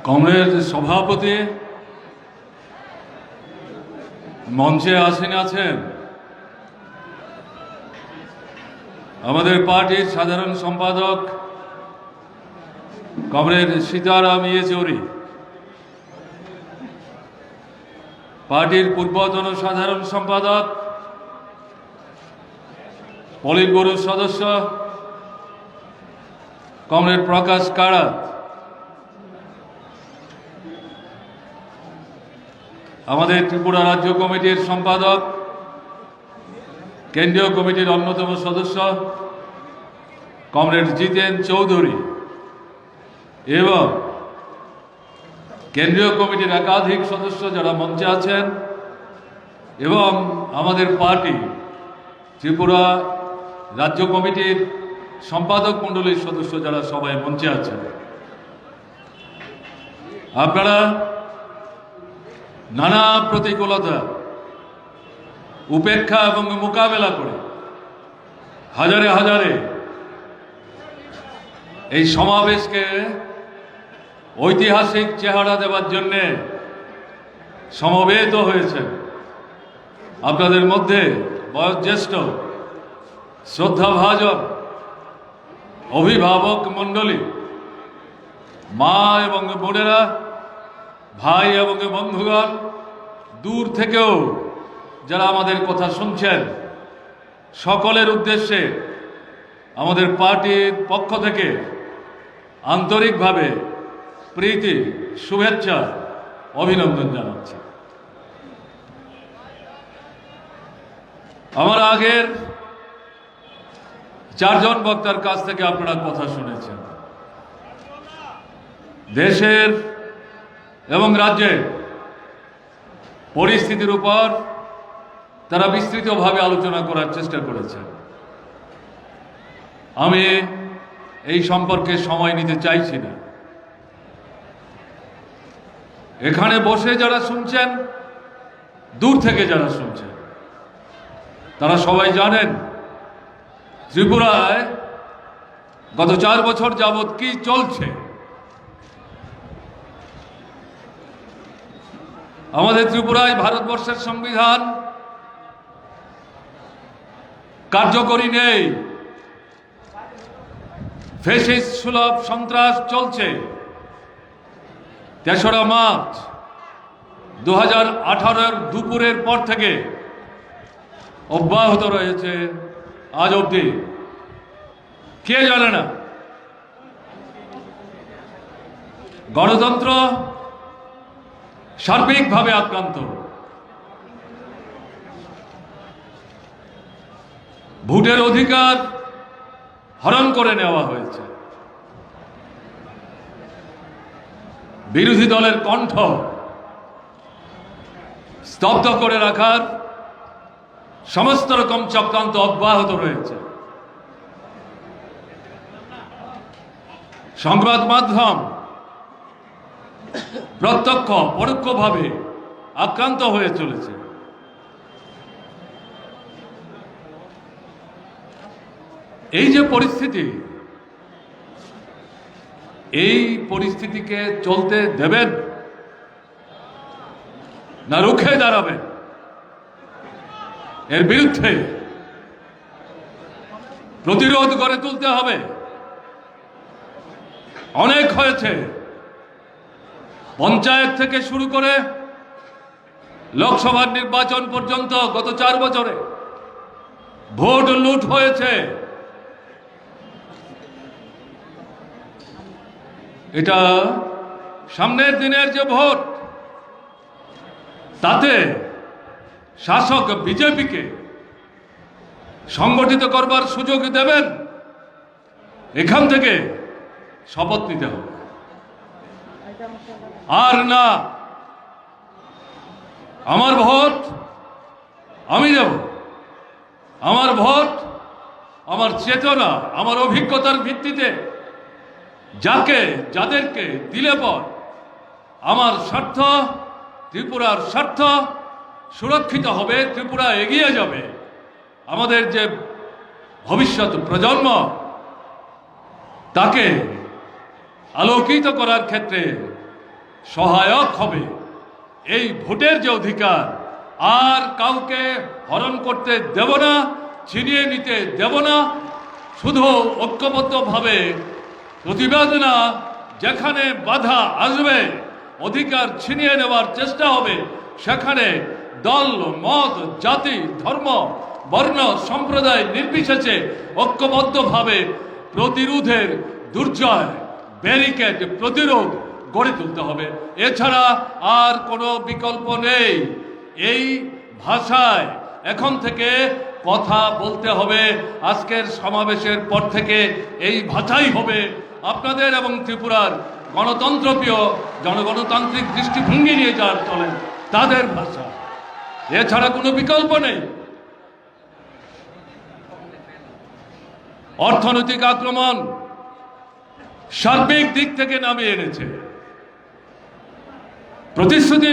কংগ্রেস সভাপতি মঞ্চে আসীন আছেন, আমাদের পার্টির সাধারণ সম্পাদক কমরেড সীতারাম ইয়েচুরি, পার্টির পূর্বতন সাধারণ সম্পাদক পলিট ব্যুরোর সদস্য কমরেড প্রকাশ কারাত, আমাদের ত্রিপুরা রাজ্য কমিটির সম্পাদক, কেন্দ্রীয় কমিটির অন্যতম সদস্য কমরেড জিতেন চৌধুরী এবং কেন্দ্রীয় কমিটির একাধিক সদস্য যারা মঞ্চে আছেন এবং আমাদের পার্টি ত্রিপুরা রাজ্য কমিটির সম্পাদক মণ্ডলীর সদস্য যারা সবাই মঞ্চে আছেন, আপনারা নানা প্রতিকূলতা উপেক্ষা এবং মোকাবেলা করে হাজারে হাজারে এই সমাবেশকে ঐতিহাসিক চেহারা দেওয়ার জন্যে সমবেত হয়েছে। আপনাদের মধ্যে বয়োজ্যেষ্ঠ শ্রদ্ধাভাজন অভিভাবক মণ্ডলী, মা এবং বোনেরা, ভাই এবং বন্ধুগণ, দূর থেকেও যারা আমাদের কথা শুনছেন, সকলের উদ্দেশ্যে আমাদের পার্টির পক্ষ থেকে আন্তরিকভাবে প্রীতি, শুভেচ্ছা, অভিনন্দন জানাচ্ছি। আমার আগের চারজন বক্তার কাছ থেকে আপনারা কথা শুনেছেন। দেশের এবং রাজ্যের পরিস্থিতির উপর তারা বিস্তৃতভাবে আলোচনা করার চেষ্টা করেছেন। আমি এই সম্পর্কে সময় নিতে চাইছি না। এখানে বসে যারা শুনছেন, দূর থেকে যারা শুনছেন, তারা সবাই জানেন ত্রিপুরায় গত 4 বছর যাবৎ কি চলছে। আমাদের ত্রিপুরায় ভারতবর্ষের সংবিধান কার্যকরী নেই, ফ্যাসিস্ট সুলভ সন্ত্রাস চলছে। 3রা মার্চ 2018 দুপুরের পর থেকে অব্যাহত রয়েছে আজ অবধি। কে জানে না? গণতন্ত্র সার্বিকভাবে আক্রান্ত। ভোটের অধিকার হরণ করে নেওয়া হয়েছে। বিরোধী দলের কণ্ঠ স্তব্ধ করে রাখার সমস্ত রকম চক্রান্ত অব্যাহত রয়েছে। সংবাদ মাধ্যম প্রত্যক্ষ পরোক্ষভাবে আক্রান্ত হয়ে চলেছে। এই যে পরিস্থিতি, এই পরিস্থিতিকে চলতে দেবেন না রুখে দাঁড়াবেন? এর বিরুদ্ধে প্রতিরোধ গড়ে তুলতে হবে। অনেক হয়েছে। পঞ্চায়েত থেকে শুরু করে লোকসভার নির্বাচন পর্যন্ত গত 4 বছরে ভোট লুট হয়েছে। এটা সামনের দিনের যে ভোট, তাতে শাসক বিজেপিকে সংগঠিত করবার সুযোগ দেবেন? এখান থেকে শপথ নিতে হবে। আর না, আমার ভোট আমি দেব, আমার ভোট আমার চেতনা, আমার অভিজ্ঞতার ভিত্তিতে যাদেরকে দিলে পর আমার স্বার্থ, ত্রিপুরার স্বার্থ সুরক্ষিত হবে, ত্রিপুরা এগিয়ে যাবে। আমাদের যে ভবিষ্যৎ প্রজন্ম, তাকে আলোকিত করার ক্ষেত্রে সহায়ক হবে। এই ভোটের যে অধিকার আর কাউকে হরণ করতে দেব না, ছিনিয়ে নিতে দেব না। শুধু ঐক্যবদ্ধভাবে প্রতিবাদ না, যেখানে বাধা আসবে, অধিকার ছিনিয়ে নেওয়ার চেষ্টা হবে, সেখানে দল, মত, জাতি, ধর্ম, বর্ণ, সম্প্রদায় নির্বিশেষে ঐক্যবদ্ধভাবে প্রতিরোধের দুর্জয়, ব্যারিকেড, প্রতিরোধ গড়ে তুলতে হবে। এছাড়া আর কোনো বিকল্প নেই। এই ভাষায় এখন থেকে কথা বলতে হবে। আজকের সমাবেশের পর থেকে এই ভাষাই হবে আপনাদের এবং ত্রিপুরার গণতন্ত্রপ্রিয় জনগণতান্ত্রিক দৃষ্টিভঙ্গি নিয়ে যার চলেন তাদের ভাষা। এছাড়া কোনো বিকল্প নেই। অর্থনৈতিক আক্রমণ সার্বিক দিক থেকে নামিয়ে এনেছে। প্রতিশ্রুতি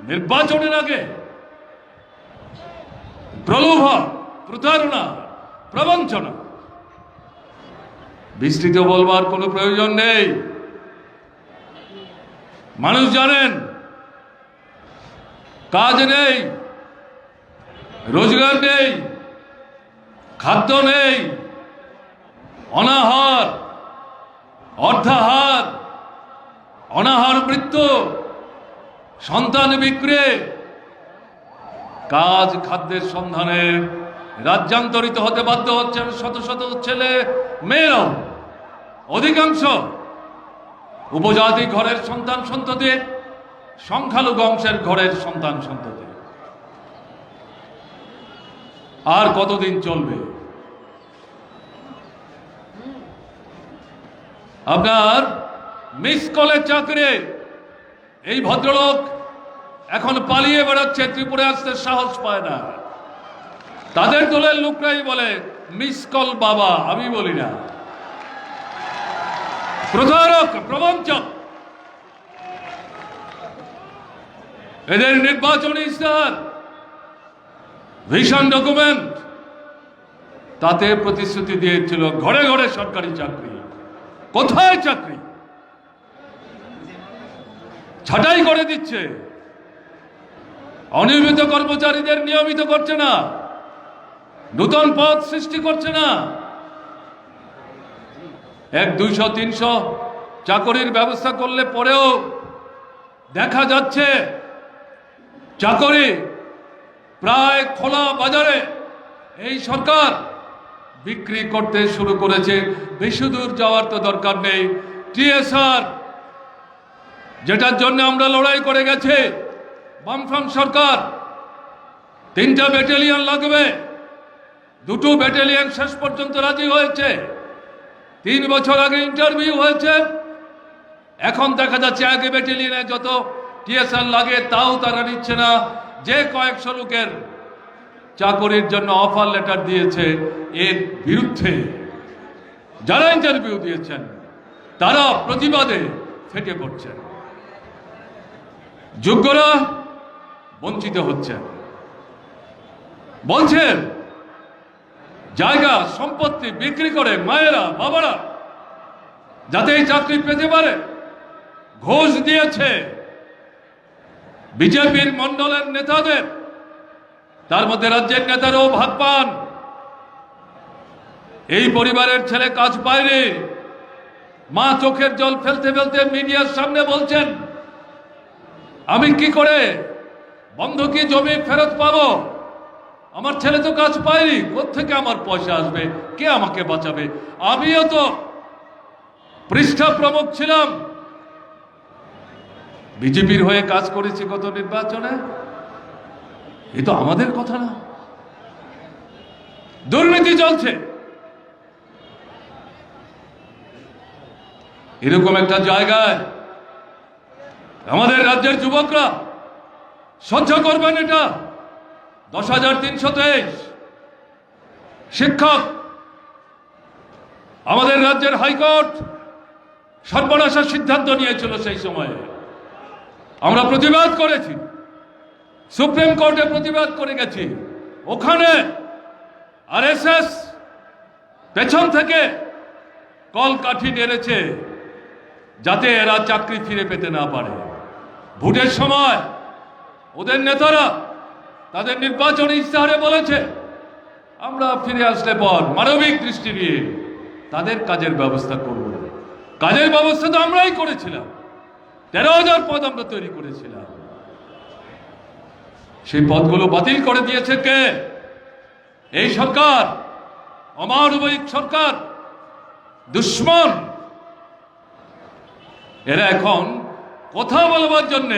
নির্বাচনের আগে প্রলোভন, প্রতারণা, প্রবঞ্চনা, বিস্তৃত বলবার কোনো প্রয়োজন নেই। মানুষ জানেন কাজ নেই, রোজগার নেই, খাদ্য নেই, অনাহার, অর্ধাহার, অনাহার মৃত্যু, সন্তান বিক্রি, কাজ খাদ্যের সন্ধানে রাজ্যান্তরিত হতে বাধ্য হচ্ছেন শত শত ছেলে মেয়েরাও। অধিকাংশ উপজাতি ঘরের সন্তান সন্ততি, সংখ্যালঘু অংশের ঘরের সন্তান সন্ততি। আর কতদিন চলবে? আপনার মিস কলেজ চাকরি, এই ভদ্রলোক এখন পালিয়ে বেড়াচ্ছে, ত্রিপুরায় আসতে সাহস পায় না। তাদের দলের লোকরাই বলে মিস কল বাবা, আমি বলি না। প্রতারক, প্রবঞ্চক। এদের নির্বাচনী ইশতেহার, ভিশন ডকুমেন্ট, তাতে প্রতিশ্রুতি দিয়েছিল ঘরে ঘরে সরকারি চাকরি। কোথায় চাকরি? ছাঁটাই করে দিচ্ছে। অনিয়মিত কর্মচারীদের নিয়মিত করছে না, নূতন পদ সৃষ্টি করছে না। 100-200-300 চাকরির ব্যবস্থা করলে পরেও দেখা যাচ্ছে চাকরি প্রায় খোলা বাজারে এই সরকার বিক্রি করতে শুরু করেছে। বেশি দূর যাওয়ার তো দরকার নেই। টিএসআর, যেটার জন্য আমরা লড়াই করে গেছে বামফ্রন্ট সরকার, 3টা ব্যাটালিয়ন লাগবে, 2টো ব্যাটালিয়ন শেষ পর্যন্ত রাজি হয়েছে। 3 বছর আগে ইন্টারভিউ হয়েছে। এখন দেখা যাচ্ছে আগে ব্যাটালিয়নে যত টিএসআর লাগে তাও তারা নিচ্ছে না। যে কয়েকশো লোকের চাকরির জন্য অফার লেটার দিয়েছে, এর বিরুদ্ধে যারা ইন্টারভিউ দিয়েছেন তারা প্রতিবাদে ফেটে পড়ছেন। যোগ্যরা বঞ্চিত হচ্ছেন। বলছেন জায়গা সম্পত্তি বিক্রি করে মায়েরা, বাবারা যাতে এই চাকরি পেতে পারে ঘোষ দিয়েছে বিজেপির মন্ডলের নেতাদের। তার মধ্যে রাজ্যের নেতারাও ভাগ পান। এই পরিবারের ছেলে কাজ পায়নি, মা চোখের জল ফেলতে ফেলতে মিডিয়ার সামনে বলছেন আমি কি করে বন্ধকি জমি ফেরত পাবো? আমার ছেলে তো কাজ পায়নি, কোত্থেকে আমার পয়সা আসবে? কে আমাকে বাঁচাবে? আমিও তো পৃষ্ঠা প্রমুখ ছিলাম, বিজেপির হয়ে কাজ করেছি গত নির্বাচনে। এ তো আমাদের কথা না। দুর্নীতি চলছে। এরকম একটা জায়গায় আমাদের রাজ্যের যুবকরা সহ্য করবেন এটা? 10,323 শিক্ষক, আমাদের রাজ্যের হাইকোর্ট সর্বনাশের সিদ্ধান্ত নিয়েছিল সেই সময়ে। আমরা প্রতিবাদ করেছি, সুপ্রিম কোর্টে প্রতিবাদ করে গেছি। ওখানে আরএসএস পেছন থেকে কলকাঠি নেড়েছে যাতে এরা চাকরি ফিরে পেতে না পারে। ভোটের সময় ওদের নেতারা তাদের নির্বাচনী ইশতেহারে বলেছে আমরা ফিরে আসলে পর মানবিক দৃষ্টি নিয়ে তাদের কাজের ব্যবস্থা করব। কাজের ব্যবস্থা তো আমরাই করেছিলাম, 13,000 পদ আমরা তৈরি করেছিলাম। সেই পদগুলো বাতিল করে দিয়েছে কে? এই সরকার, অমানবিক সরকার, দুশ্মন। এরা এখন কথা বলবার জন্য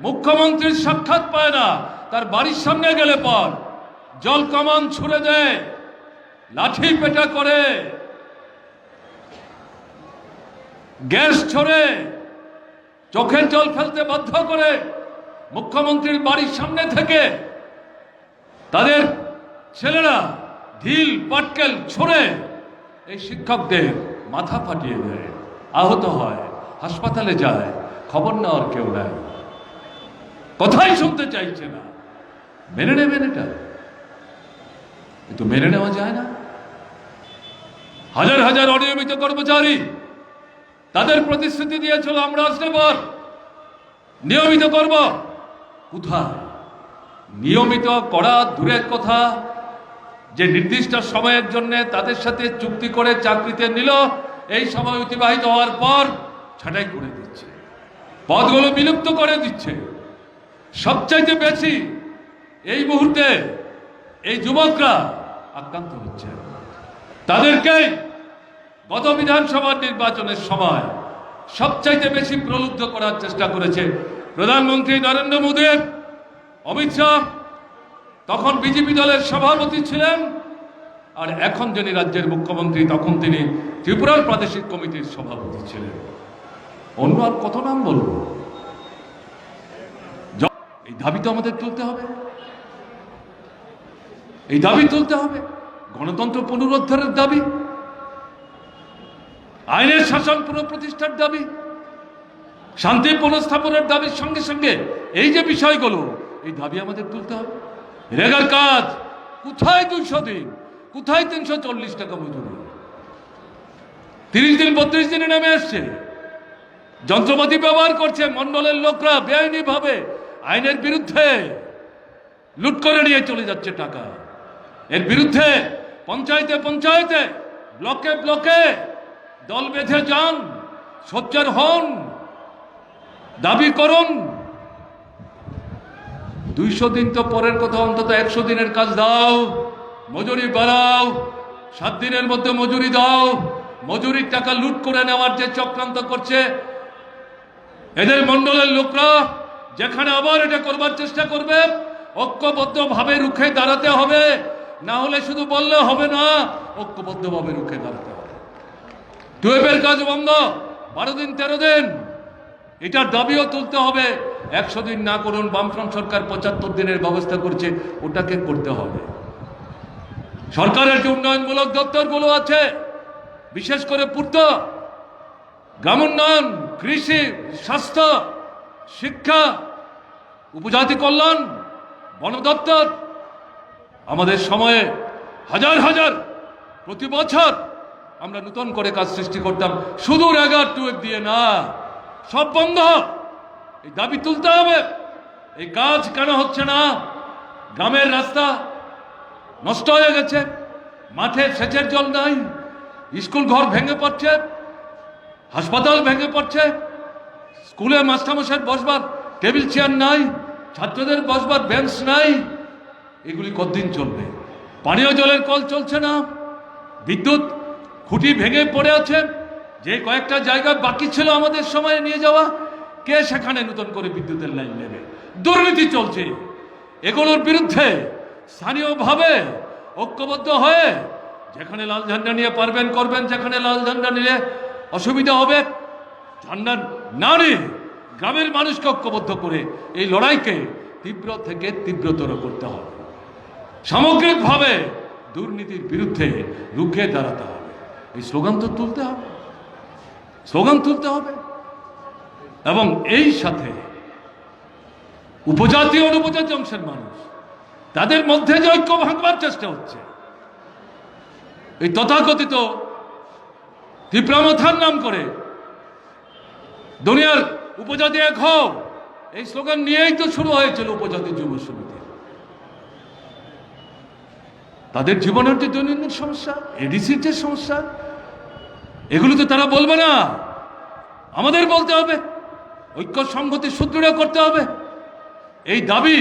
মুখ্যমন্ত্রীর সাক্ষাৎ পায় না, তার বাড়ির সামনে গেলে পর জল কামান ছুড়ে দেয়, লাঠি পেটা করে, গ্যাস ছড়ে, চোখের জল ফেলতে বাধ্য করে। মুখ্যমন্ত্রীর বাড়ির সামনে থেকে তাদের ছেলেরা ঢিল পাটকেল ছড়ে এই শিক্ষকদের মাথা ফাটিয়ে দেয়, আহত হয়, হাসপাতালে যায়, খবর নেওয়ার কেউ নাই, কথাই শুনতে চাইছে না। মেনে নেবেন এটা? কিন্তু মেনে নেওয়া যায় না। হাজার হাজার অনিয়মিত কর্মচারী তাদের প্রতিশ্রুতি দিয়েছিল আমরা আসলে পর নিয়মিত করব। কোথায়? নিয়মিত করা দূরের কথা, যে নির্দিষ্ট সময়ের জন্য তাদের সাথে চুক্তি করে চাকরিতে নিল, এই সময় অতিবাহিত হওয়ার পর ছাঁটাই করে দিচ্ছে, পদগুলো বিলুপ্ত করে দিচ্ছে। সবচাইতে বেশি এই মুহূর্তে এই যুবকরা আক্রান্ত হচ্ছে। তাদেরকে গত বিধানসভার নির্বাচনের সময় সবচাইতে বেশি প্রলুব্ধ করার চেষ্টা করেছে প্রধানমন্ত্রী নরেন্দ্র মোদী। অমিত শাহ তখন বিজেপি দলের সভাপতি ছিলেন, আর এখন যিনি রাজ্যের মুখ্যমন্ত্রী তখন তিনি ত্রিপুরার প্রাদেশিক কমিটির সভাপতি ছিলেন। অন্য আর কত নাম বলবো? এই দাবি তো আমাদের তুলতে হবে, এই দাবি তুলতে হবে। গণতন্ত্র পুনরুদ্ধারের দাবি, আইনের শাসন পুনঃপ্রতিষ্ঠার দাবি, শান্তি পুনঃস্থাপনের দাবির সঙ্গে সঙ্গে এই যে বিষয়গুলো, এই দাবি আমাদের তুলতে হবে। রেগার কাজ কোথায় 200 দিন, কোথায় 340 টাকা মজুরি? 30 দিন 32 দিনে নেমে এসছে। যন্ত্রপাতি ব্যবহার করছে মন্ডলের লোকরা বেআইনি ভাবে, আইনের বিরুদ্ধে লুট করে নিয়ে চলে যাচ্ছে টাকা। এর বিরুদ্ধে পঞ্চায়েতে পঞ্চায়েতে, ব্লকে ব্লকে দল বেঁধে যান, সোচ্চার হন, দাবি করুন। 200 দিন তো পরের কথা, অন্তত 100 দিনের কাজ দাও, মজুরি বাড়াও, 7 দিনের মধ্যে মজুরি দাও। মজুরির টাকা লুট করে নেওয়ার যে চক্রান্ত করছে এদের মন্ডলের লোকরা, যেখানে আবার এটা করবার চেষ্টা করবে, ঐক্যবদ্ধভাবে রুখে দাঁড়াতে হবে। না হলে শুধু বললে হবে না, ঐক্যবদ্ধভাবে রুখে দাঁড়াতে হবে। 12 কাজ বন্ধ, 12 দিন 13 দিন, এটার দাবিও তুলতে হবে। 100 দিন না করুন, বামফ্রন্ট সরকার 75 দিনের ব্যবস্থা করছে, ওটাকে করতে হবে। সরকারের যে উন্নয়নমূলক দপ্তরগুলো আছে, বিশেষ করে পূর্ত, গ্রামোন্নয়ন, কৃষি, স্বাস্থ্য, শিক্ষা, উপজাতি কল্যাণ, বন দপ্তর, আমাদের সময়ে হাজার হাজার প্রতি বছর আমরা নতুন করে কাজ সৃষ্টি করতাম, শুধু রেগার টুয়েক দিয়ে না, সব বন্ধ। এই দাবি তুলতে হবে। এই কাজ কেন হচ্ছে না? গ্রামের রাস্তা নষ্ট হয়ে গেছে, মাঠে সেচের জল নাই, স্কুল ঘর ভেঙে পড়ছে, হাসপাতাল ভেঙে পড়ছে, স্কুলে মাস্টারমশাই বসবার টেবিল চেয়ার নাই, ছাত্রদের বসবার বেঞ্চ নাই। এগুলি কতদিন চলবে? পানীয় জলের কল চলছে না, বিদ্যুৎ খুঁটি ভেঙে পড়ে আছে। যে কয়েকটা জায়গা বাকি ছিল আমাদের সময়ে নিয়ে যাওয়া, কে সেখানে নতুন করে বিদ্যুতের লাইন নেবে? দুর্নীতি চলছে। এগুলোর বিরুদ্ধে স্থানীয়ভাবে ঐক্যবদ্ধ হয়ে যেখানে লাল ঝান্ডা নিয়ে পারবেন করবেন, যেখানে লাল ঝান্ডা নিলে অসুবিধা হবে ঝান্ডা না নিয়ে গ্রামের মানুষকে ঐক্যবদ্ধ করে এই লড়াইকে তীব্র থেকে তীব্রতর করতে হবে। সামগ্রিকভাবে দুর্নীতির বিরুদ্ধে রুখে দাঁড়াতে হবে। এই স্লোগান তো তুলতে হবে, স্লোগান তুলতে হবে। এবং এই সাথে উপজাতি অনুপজাতি অংশের মানুষ, তাদের মধ্যে যে ঐক্য ভাঙবার চেষ্টা হচ্ছে, এই তথাকথিত তীব্রামথার নাম করে দুনিয়ার উপজাতি এক হও, এই স্লোগান নিয়েই তো শুরু হয়েছিল উপজাতি যুব সমিতি। তাদের জীবনের যে দৈনন্দিন সমস্যা, এডিসির যে সমস্যা, এগুলো তো তারা বলবে না, আমাদের বলতে হবে, ঐক্য সংহতি সুদৃঢ় করতে হবে। এই দাবি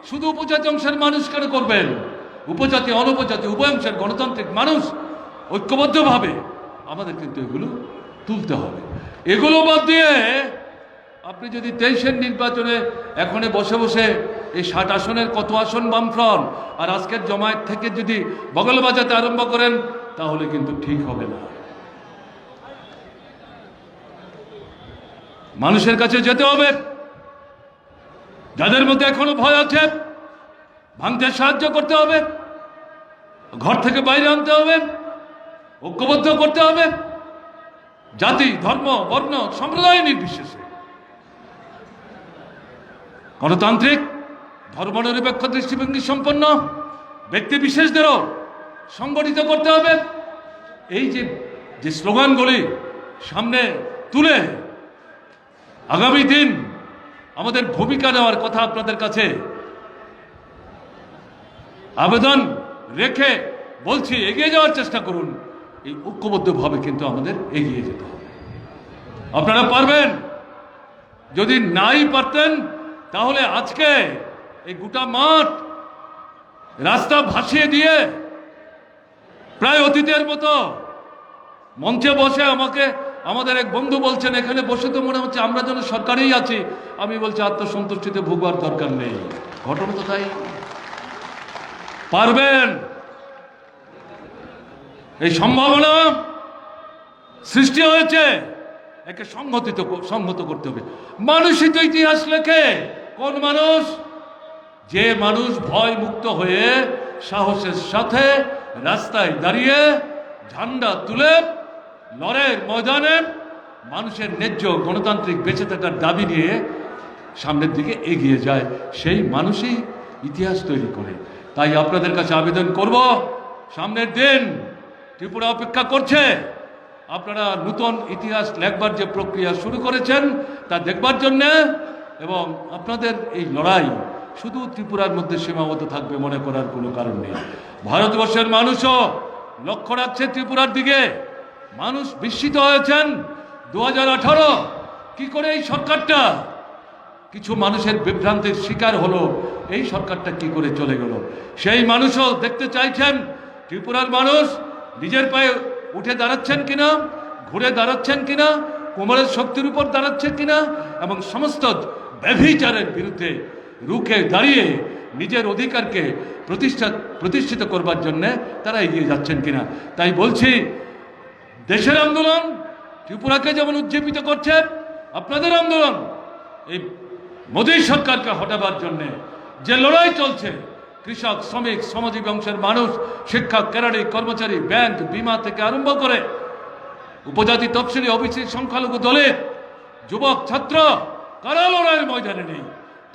শুধু উপজাতি অংশের মানুষ কেন করবেন? উপজাতি অনুপজাতি উভয় অংশের গণতান্ত্রিক মানুষ ঐক্যবদ্ধভাবে আমাদের কিন্তু এগুলো তুলতে হবে। এগুলো বাদ দিয়ে আপনি যদি 23-এর নির্বাচনে এখানে বসে বসে এই 60 আসনের কত আসন বামফ্রন্ট আর আজকের জমায়েত থেকে যদি বগল বাজাতে আরম্ভ করেন, তাহলে কিন্তু ঠিক হবে না। মানুষের কাছে যেতে হবে, যাদের মধ্যে এখনো ভয় আছে ভাঙতে সাহায্য করতে হবে, ঘর থেকে বাইরে আনতে হবে, ঐক্যবদ্ধ করতে হবে, জাতি ধর্ম বর্ণ সম্প্রদায় নির্বিশেষে গণতান্ত্রিক ধর্মনিরপেক্ষ দৃষ্টিভঙ্গি সম্পন্ন ব্যক্তি বিশেষদেরও সংগঠিত করতে হবে। এই যে স্লোগানগুলি সামনে তুলে আগামী দিন আমাদের ভূমিকা নেওয়ার কথা আপনাদের কাছে আবেদন রেখে বলছি, এগিয়ে যাওয়ার চেষ্টা করুন। এই ঐক্যবদ্ধভাবে কিন্তু আমাদের এগিয়ে যেতে হবে। আপনারা পারবেন। যদি নাই পারতেন তাহলে আজকে এই গোটা মাঠ রাস্তা ভাসিয়ে দিয়ে প্রায় অতীতের মতো মঞ্চে বসে আমাদের এক বন্ধু বলছেন, এখানে বসে তো মনে হচ্ছে আমরা যেন সরকারেই আছি। আমি বলছি আত্মসন্তুষ্টিতে ভুগবার দরকার নেই, ঘটনা তো তাই। পারবেন। এই সম্ভাবনা সৃষ্টি হয়েছে, একে সংহত করতে হবে। মানুষই তো ইতিহাস লেখে। কোন মানুষ? যে মানুষ ভয় মুক্ত হয়ে সাহসের সাথে রাস্তায় দাঁড়িয়ে ঝান্ডা তুলে লড়াইয়ের ময়দানে মানুষের ন্যায্য গণতান্ত্রিক বেঁচে থাকার দাবি নিয়ে সামনের দিকে এগিয়ে যায়, সেই মানুষই ইতিহাস তৈরি করে। তাই আপনাদের কাছে আবেদন করব, সামনের দিন ত্রিপুরা অপেক্ষা করছে। আপনারা নতুন ইতিহাস লেখবার যে প্রক্রিয়া শুরু করেছেন তা দেখবার জন্যে, এবং আপনাদের এই লড়াই শুধু ত্রিপুরার মধ্যে সীমাবদ্ধ থাকবে মনে করার কোনো কারণ নেই। ভারতবর্ষের মানুষও লক্ষ্য রাখছে ত্রিপুরার দিকে। মানুষ বিস্মিত হয়েছেন 2018 কি করে এই সরকারটা, কিছু মানুষের বিভ্রান্তির শিকার হলো, এই সরকারটা কি করে চলে গেল। সেই মানুষও দেখতে চাইছেন ত্রিপুরার মানুষ নিজের পায়ে উঠে দাঁড়াচ্ছেন কিনা, ঘুরে দাঁড়াচ্ছেন কিনা, কোমরের শক্তির উপর দাঁড়াচ্ছেন কিনা, এবং সমস্ত ব্যভিচারের বিরুদ্ধে রুখে দাঁড়িয়ে নিজের অধিকারকে প্রতিষ্ঠিত করবার জন্য তারা এগিয়ে যাচ্ছেন কিনা। তাই বলছি, দেশের আন্দোলন ত্রিপুরাকে যেমন উজ্জীবিত করছে, আপনাদের আন্দোলন এই মোদী সরকারকে হটাবার জন্য যে লড়াই চলছে, কৃষক, শ্রমিক, শ্রমজীবী অংশের মানুষ, শিক্ষক, কেরানি, কর্মচারী, ব্যাংক, বিমা থেকে আরম্ভ করে উপজাতি, তফসিলি, ওবিসি, সংখ্যালঘু দলের যুবক, ছাত্র, কারা লড়াইয়ের ময়দানে নেই।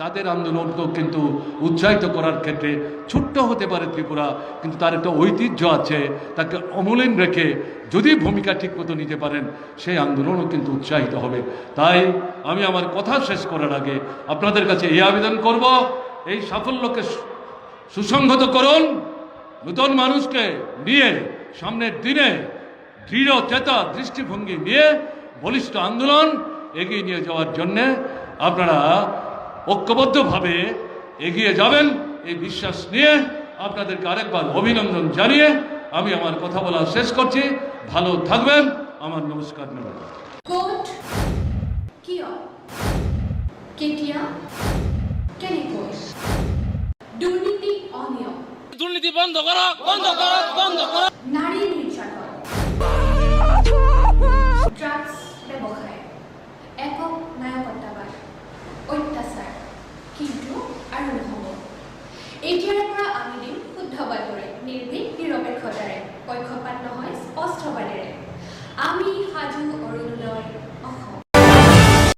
তাদের আন্দোলনকেও কিন্তু উৎসাহিত করার ক্ষেত্রে ছোট্ট হতে পারে ত্রিপুরা, কিন্তু তার একটা ঐতিহ্য আছে, তাকে অমলিন রেখে যদি ভূমিকা ঠিকমতো নিতে পারেন, সেই আন্দোলনও কিন্তু উৎসাহিত হবে। তাই আমি আমার কথা শেষ করার আগে আপনাদের কাছে এই আবেদন করব, এই সাফল্যকে সুসংহত করুন, নতুন মানুষকে নিয়ে সামনের দিনে দৃঢ় চেতা দৃষ্টিভঙ্গি নিয়ে বলিষ্ঠ আন্দোলন এগিয়ে নিয়ে যাওয়ার জন্যে আপনারা ঐক্যবদ্ধভাবে এগিয়ে যাবেন, এই বিশ্বাস নিয়ে আপনাদেরকে আরেকবার অভিনন্দন জানিয়ে আমি আমার কথা বলা শেষ করছি। ভালো থাকবেন। আমার নমস্কার নেবেন। কোট কিয় কেতিয়া কেনে কই দুর্নীতি অনিয়ম, দুর্নীতি বন্ধ করো, বন্ধ করো, বন্ধ করো। নারী নির্যাতন, ড্রাগস ব্যৱসায়, একক নায়কত্বাবাদ, অত্যাচাৰ, কিন্তু আৰু নহ'ব। এতিয়াৰ পৰা আমি দিম শুদ্ধ বাতৰি, নিৰ্ভীক নিৰপেক্ষতাৰে, পক্ষপাত নহয় স্পষ্টবাদেৰে। আমি সাজু অৰুণোদয়